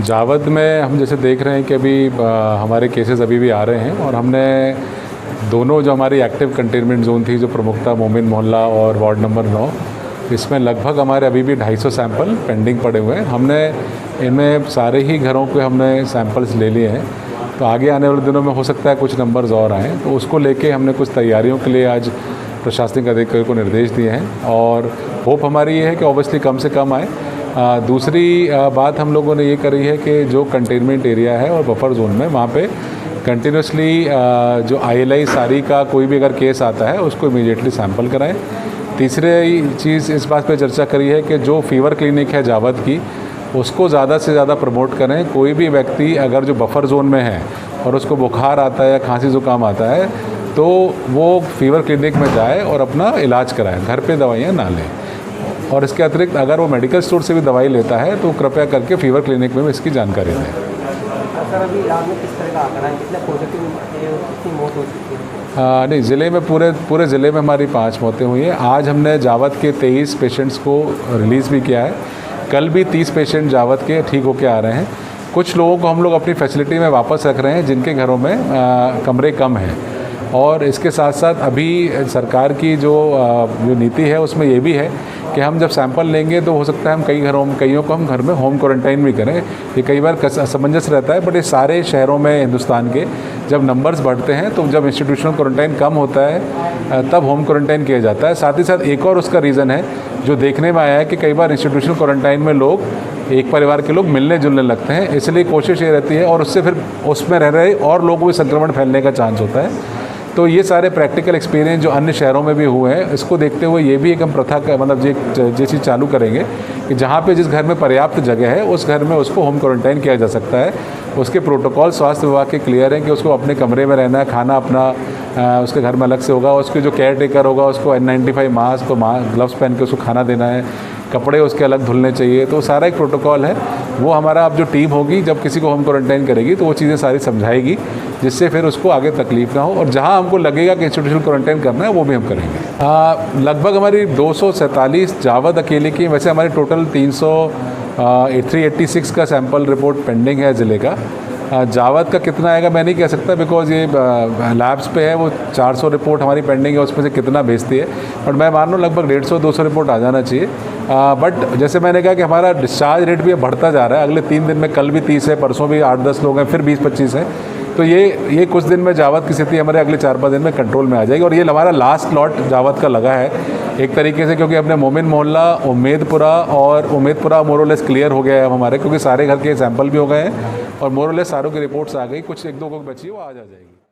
जावद में हम जैसे देख रहे हैं कि अभी हमारे केसेस अभी भी आ रहे हैं और हमने दोनों जो हमारी एक्टिव कंटेनमेंट जोन थी, जो प्रमुखता मोमिन मोहल्ला और वार्ड नंबर 9, इसमें लगभग हमारे अभी भी 250 सैंपल पेंडिंग पड़े हुए हैं। हमने इनमें सारे ही घरों के हमने सैंपल्स ले लिए हैं, तो आगे आने वाले दिनों में हो सकता है कुछ नंबर्स और आएँ, तो उसको लेके हमने कुछ तैयारियों के लिए आज प्रशासनिक अधिकारियों को निर्देश दिए हैं और होप हमारी ये है कि ऑब्वियसली कम से कम आए। दूसरी बात हम लोगों ने ये करी है कि जो कंटेनमेंट एरिया है और बफर जोन में, वहाँ पे कंटिन्यूसली जो ILI सारी का कोई भी अगर केस आता है उसको इमीडिएटली सैंपल कराएं। तीसरी चीज़ इस बात पे चर्चा करी है कि जो फीवर क्लिनिक है जावद की, उसको ज़्यादा से ज़्यादा प्रमोट करें। कोई भी व्यक्ति अगर जो बफर जोन में है और उसको बुखार आता है या खांसी जुकाम आता है, तो वो फीवर क्लिनिक में जाए और अपना इलाज कराएं, घर पे दवाइयाँ ना लें। और इसके अतिरिक्त अगर वो मेडिकल स्टोर से भी दवाई लेता है तो कृपया करके फीवर क्लिनिक में भी इसकी जानकारी दें। सर, अभी इलाज में किस तरह का आंकड़ा है, कितने पॉजिटिव है, कितनी मौत हो चुकी है? नहीं, ज़िले में पूरे ज़िले में हमारी 5 मौतें हुई हैं। आज हमने जावद के 23 पेशेंट्स को रिलीज़ भी किया है। कल भी 30 पेशेंट जावद के ठीक होके आ रहे हैं। कुछ लोगों को हम लोग अपनी फैसिलिटी में वापस रख रहे हैं जिनके घरों में कमरे कम हैं। और इसके साथ साथ अभी सरकार की जो नीति है उसमें ये भी है कि हम जब सैंपल लेंगे तो हो सकता है हम कईयों को हम घर में होम क्वारंटाइन भी करें। ये कई बार असमंजस रहता है, बट ये सारे शहरों में हिंदुस्तान के जब नंबर्स बढ़ते हैं तो जब इंस्टीट्यूशनल क्वारंटाइन कम होता है तब होम क्वारंटाइन किया जाता है। साथ ही साथ एक और उसका रीज़न है जो देखने में आया है कि कई बार इंस्टीट्यूशनल क्वारंटाइन में लोग, एक परिवार के लोग मिलने जुलने लगते हैं, इसलिए कोशिश ये रहती है और उससे फिर उसमें रह रहे और लोगों को संक्रमण फैलने का चांस होता है। तो ये सारे प्रैक्टिकल एक्सपीरियंस जो अन्य शहरों में भी हुए हैं, इसको देखते हुए ये भी एक हम प्रथा का मतलब ये चीज़ चालू करेंगे कि जहाँ पे जिस घर में पर्याप्त जगह है उस घर में उसको होम क्वारंटाइन किया जा सकता है। उसके प्रोटोकॉल स्वास्थ्य विभाग के क्लियर हैं कि उसको अपने कमरे में रहना है, खाना अपना उसके घर में अलग से होगा, उसके जो केयर टेकर होगा उसको N95 मास्क और ग्लव्स पहन के उसको खाना देना है, कपड़े उसके अलग धुलने चाहिए। तो सारा एक प्रोटोकॉल है, वो हमारा अब जो टीम होगी जब किसी को होम क्वारंटाइन करेगी तो वो चीज़ें सारी समझाएगी, जिससे फिर उसको आगे तकलीफ ना हो। और जहां हमको लगेगा कि इंस्टीट्यूशनल क्वारंटाइन करना है वो भी हम करेंगे। लगभग हमारी 247 जावद अकेले की, वैसे हमारी टोटल 386 का सैंपल रिपोर्ट पेंडिंग है ज़िले का। जावद का कितना आएगा मैं नहीं कह सकता, बिकॉज ये लैब्स पे है, वो 400 रिपोर्ट हमारी पेंडिंग है, उसमें से कितना भेजती है। बट मैं मान लूँ लगभग 150-200 रिपोर्ट आ जाना चाहिए। बट जैसे मैंने कहा कि हमारा डिस्चार्ज रेट भी बढ़ता जा रहा है। अगले 3 दिन में, कल भी 30 है, परसों भी 8-10 लोग हैं, फिर 20-25 हैं। तो ये कुछ दिन में जावद की स्थिति हमारे अगले 4-5 दिन में कंट्रोल में आ जाएगी। और ये हमारा लास्ट लॉट जावद का लगा है एक तरीके से, क्योंकि अपने मोमिन मोहल्ला, उम्मेदपुरा मोरलेस क्लियर हो गया है हमारे, क्योंकि सारे घर के सैंपल भी हो गए हैं और मोरलेस सारों की रिपोर्ट्स आ गई। कुछ 1-2 को बची वो आज आ जाएगी।